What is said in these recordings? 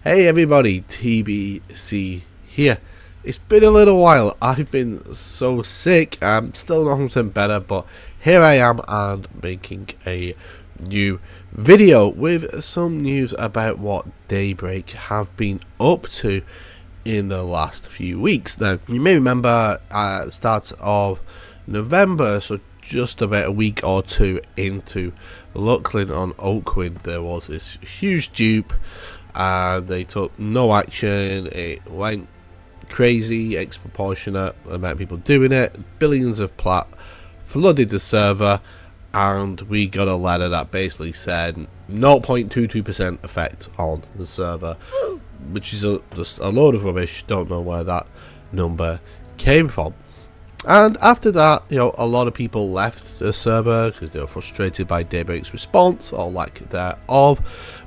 Hey everybody, TBC here. It's been a little while. I've been so sick. I'm still not 100% better, but here I am and making a new video with some news about what Daybreak have been up to in the last few weeks. Now, you may remember at the start of November, so just about a week or two into Oakwynd on Oakwynd, there was this huge dupe and they took no action. It went crazy, exproportionate amount of people doing it, billions of plat flooded the server, and we got a letter that basically said 0.22% effect on the server, which is just a load of rubbish. Don't know where that number came from. And after that, a lot of people left the server because they were frustrated by Daybreak's response or lack thereof.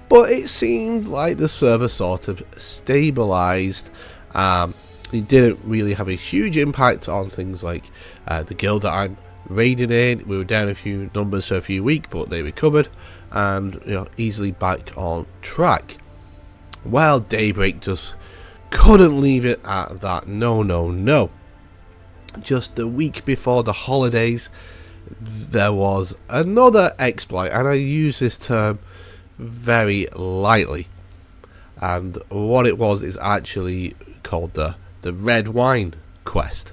But it seemed like the server sort of stabilized. It didn't really have a huge impact on things like the guild that I'm raiding in. We were down a few numbers for a few weeks, but they recovered and easily back on track. Well, Daybreak just couldn't leave it at that. No. Just the week before the holidays, there was another exploit, and I use this term very lightly. And what it was is actually called the Red Wine quest.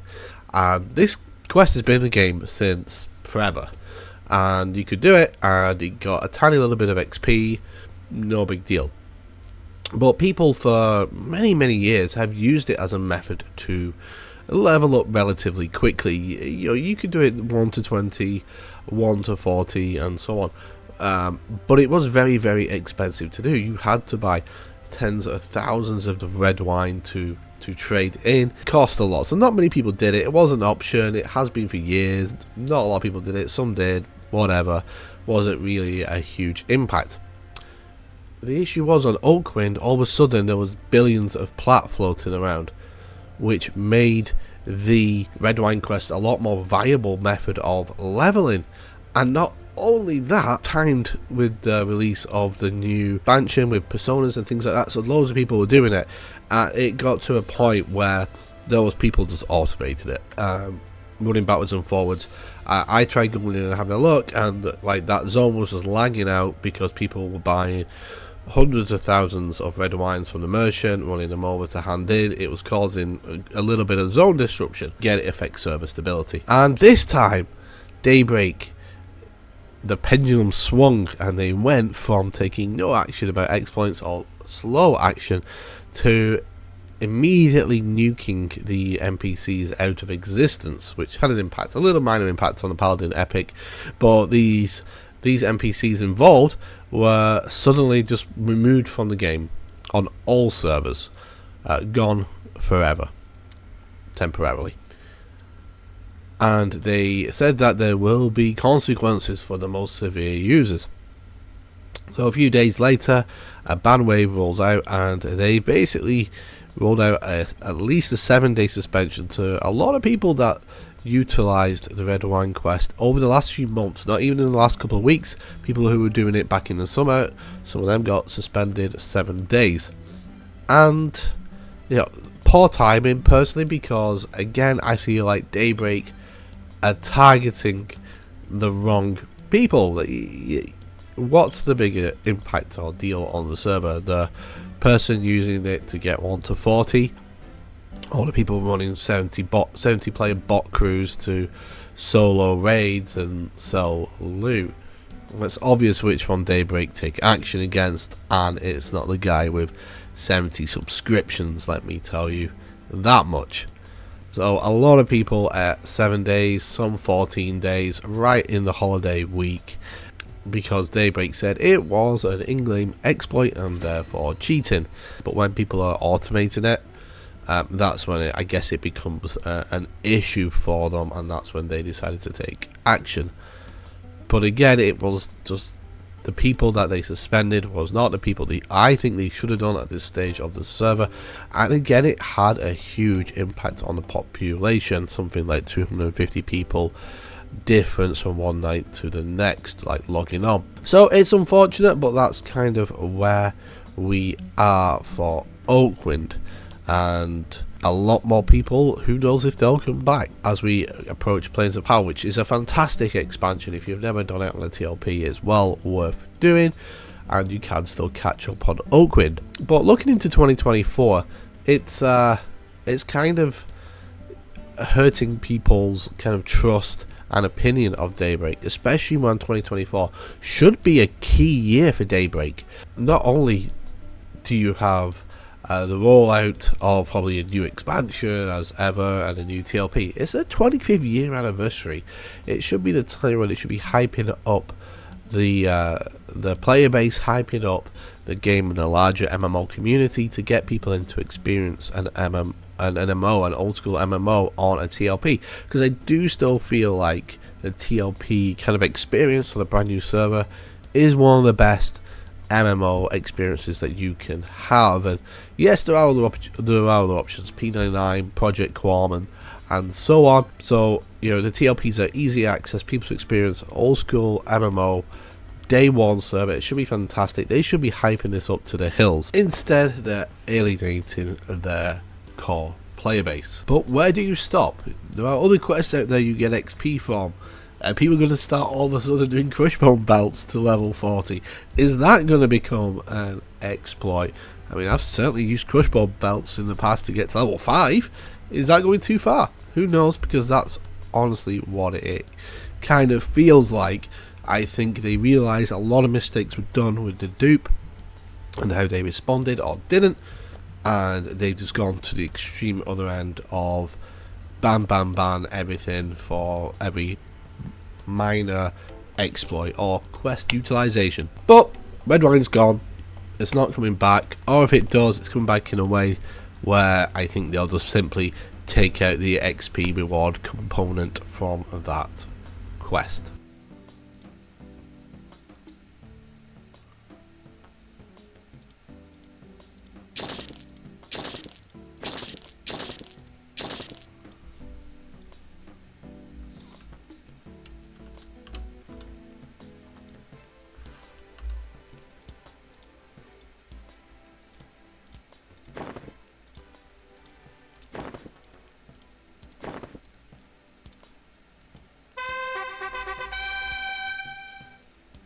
And this quest has been in the game since forever. And you could do it, and it got a tiny little bit of XP, no big deal. But people for many years have used it as a method to level up relatively quickly. You could do it 1 to 20, 1 to 40 and so on, but it was very expensive to do. You had to buy tens of thousands of the red wine to trade in. It cost a lot, so not many people did it. It was an option, it has been for years. Not a lot of people did it, some did, whatever. Wasn't really a huge impact. The issue was on Oakwynd, all of a sudden there was billions of plat floating around, which made the red wine quest a lot more viable method of leveling. And not only that, timed with the release of the new expansion with personas and things like that, so loads of people were doing it. It got to a point where there was people just automated it, running backwards and forwards. I tried going in and having a look, and like that zone was just lagging out because people were buying hundreds of thousands of red wines from the merchant, running them over to hand in. It was causing a little bit of zone disruption. Again, it affects server stability. And this time, Daybreak, the pendulum swung, and they went from taking no action about exploits or slow action to immediately nuking the NPCs out of existence, which had an impact, a little minor impact on the Paladin Epic, but these NPCs involved were suddenly just removed from the game on all servers, gone forever, temporarily. And they said that there will be consequences for the most severe users. So a few days later, a ban wave rolls out, and they basically rolled out at least a 7-day suspension to a lot of people that utilized the red wine quest over the last few months, not even in the last couple of weeks. People who were doing it back in the summer, some of them got suspended 7 days. And poor timing personally, because again I feel like Daybreak are targeting the wrong people. What's the bigger impact or deal on the server? The person using it to get 1 to 40, or the people running 70 player bot crews to solo raids and sell loot? It's obvious which one Daybreak take action against, and it's not the guy with 70 subscriptions, let me tell you that much. So a lot of people at 7 days, some 14 days, right in the holiday week, because Daybreak said it was an in-game exploit and therefore cheating. But when people are automating it, that's when I guess it becomes an issue for them, and that's when they decided to take action. But again, it was just the people that they suspended was not the people I think they should have done at this stage of the server. And again, it had a huge impact on the population, something like 250 people difference from one night to the next, like logging on. So it's unfortunate, but that's kind of where we are for Oakwynd, and a lot more people, who knows if they'll come back as we approach Planes of Power, which is a fantastic expansion. If you've never done it on a TLP, it's well worth doing, and you can still catch up on Oakwynd. But looking into 2024, it's kind of hurting people's kind of trust and opinion of Daybreak, especially when 2024 should be a key year for Daybreak. Not only do you have the rollout of probably a new expansion as ever and a new TLP, it's a 25th year anniversary. It should be the time when it should be hyping up the player base, hyping up the game in a larger MMO community to get people into experience an MMO, an old school MMO on a TLP, because I do still feel like the TLP kind of experience on a brand new server is one of the best MMO experiences that you can have. And yes, there are other options, P99, Project Qualm, and so on. So you know, the TLPs are easy access, people to experience old school MMO day one server. It should be fantastic. They should be hyping this up to the hills. Instead, they're alienating their core player base. But where do you stop? There are other quests out there you get XP from. People are going to start all of a sudden doing Crushbone belts to level 40. Is that going to become an exploit? I mean, I've certainly used Crushbone belts in the past to get to level 5. Is that going too far? Who knows, because that's honestly what it kind of feels like. I think they realised a lot of mistakes were done with the dupe and how they responded or didn't, and they've just gone to the extreme other end of ban everything for every minor exploit or quest utilization. But red wine's gone, it's not coming back, or if it does, it's coming back in a way where I think they'll just simply take out the XP reward component from that quest.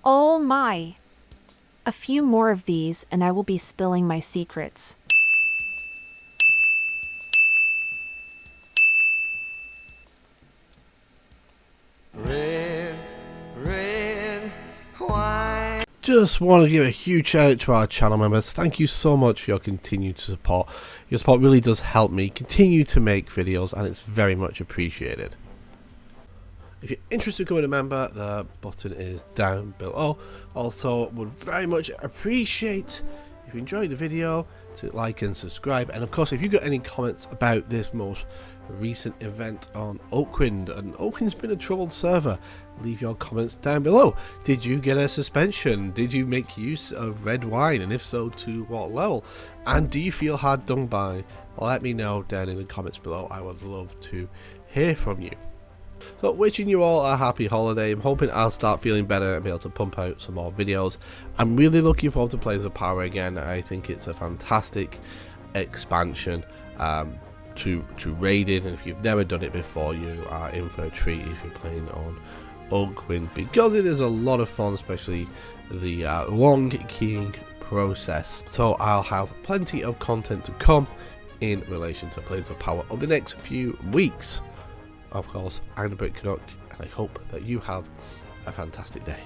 Oh my! A few more of these and I will be spilling my secrets. Red wine. Just want to give a huge shout out to our channel members. Thank you so much for your continued support. Your support really does help me continue to make videos, and it's very much appreciated. If you're interested in becoming a member, the button is down below. Also, would very much appreciate if you enjoyed the video to like and subscribe. And of course, if you've got any comments about this most recent event on Oakwynd, and Oakwind's been a troubled server, leave your comments down below. Did you get a suspension? Did you make use of red wine, and if so, to what level? And do you feel hard done by? Let me know down in the comments below. I would love to hear from you. So wishing you all a happy holiday. I'm hoping I'll start feeling better and be able to pump out some more videos. I'm really looking forward to Planes of Power again. I think it's a fantastic expansion to raiding, and if you've never done it before, you are in for a treat if you're playing on Oakwynd, because it is a lot of fun, especially the long keying process. So I'll have plenty of content to come in relation to Planes of Power over the next few weeks. Of course, I'm the Brick Canuck, and I hope that you have a fantastic day.